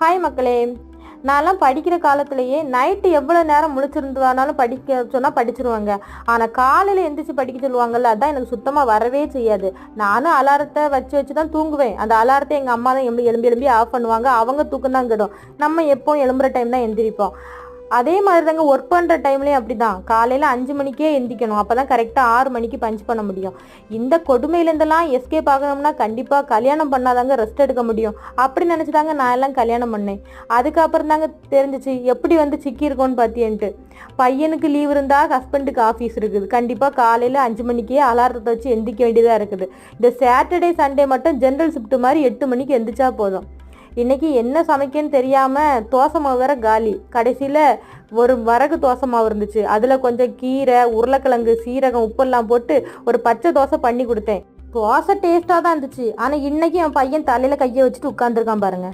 Hi மக்களே. நான்லாம் படிக்கிற காலத்திலேயே நைட்டு எவ்வளோ நேரம் முழிச்சிருந்ததானாலும் படிக்க சொன்னால் படிச்சிருவாங்க. ஆனால் காலையில் எந்திரிச்சு படிக்க சொல்லுவாங்கல்ல, அதான் எனக்கு சுத்தமாக வரவே செய்யாது. நானும் அலாரத்தை வச்சு தான் தூங்குவேன். அந்த அலாரத்தை எங்கள் அம்மா தான் எலும்பி ஆஃப் பண்ணுவாங்க. அவங்க தூக்கம் தான் கெடும். நம்ம எப்போ எழும்புற டைம் தான் எந்திரிப்போம். அதே மாதிரி தாங்க ஒர்க் பண்ணுற டைம்லேயும் அப்படி தான். காலையில் 5 மணிக்கே எந்திக்கணும். அப்போ தான் கரெக்டாக 6 மணிக்கு பஞ்ச் பண்ண முடியும். இந்த கொடுமையிலேருந்தெல்லாம் எஸ்கேப் ஆகணும்னா கண்டிப்பாக கல்யாணம் பண்ணாதாங்க ரெஸ்ட் எடுக்க முடியும். அப்படி நினச்சிதாங்க நான் எல்லாம் கல்யாணம் பண்ணேன். அதுக்கப்புறம் தாங்க தெரிஞ்சிச்சு எப்படி சிக்கியிருக்கோன்னு பார்த்தியன்ட்டு. பையனுக்கு லீவ் இருந்தால் ஹஸ்பண்டுக்கு ஆஃபீஸ் இருக்குது. கண்டிப்பாக காலையில் 5 மணிக்கே அலாரத்தை வச்சு எந்திக்க வேண்டியதாக இருக்குது. இந்த சாட்டர்டே சண்டே மட்டும் ஜென்ரல் ஷிஃப்ட் மாதிரி 8 மணிக்கு எந்திரிச்சா போதும். இன்னைக்கு என்ன சமைக்கன்னு தெரியாமல் தோசை மாவு வேற காலி. கடைசியில் ஒரு வரகு தோசை மாவு இருந்துச்சு. அதில் கொஞ்சம் கீரை, உருளைக்கிழங்கு, சீரகம், உப்பெல்லாம் போட்டு ஒரு பச்சை தோசை பண்ணி கொடுத்தேன். தோசை டேஸ்ட்டாக தான் இருந்துச்சு. ஆனால் இன்னைக்கு என் பையன் தலையில் கையை வச்சுட்டு உட்காந்துருக்கான் பாருங்க.